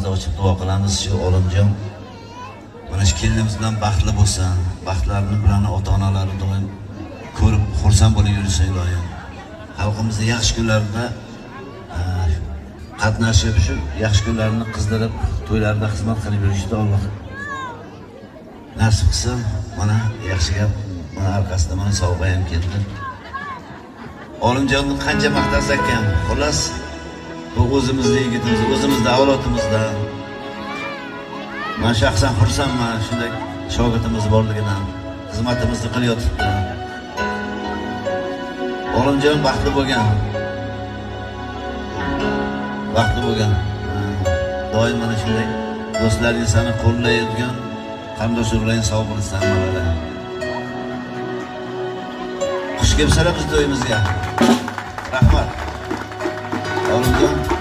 duolarimizni ochib duo qilamiz. Shu Olimjon mana shu kelinimiz bilan baxtli bo'lsin, baxtlarini bilan ota-onalari doim ko'rib xursand bo'lib yursa iloyim. Xalqimizning yaxshi kunlarida qatnashib, shu yaxshi kunlarini qizdirib, to'ylarda xizmat qilib yurishni Alloh nasib qilsin. Mana yaxshi gap, mana arkasida mana sovg'a ham keldi. Olimjonni qancha maqtasak ham, xullas bu o'zimizning yigitimiz, o'zimizning avlodimizdan. Men shaxsan xursandman shunday shogirdimiz borligidan, xizmatimizni qilyotibdi. Olimjon baxtli bo'lgan. Baxtli bo'lgan. Doim mana shunday do'stlaring seni qo'llaydigan qarindoshlarning sog' bo'lsin hammalari. Xush kelibsizlar biz to'yimizga. Rahmat. Olimjon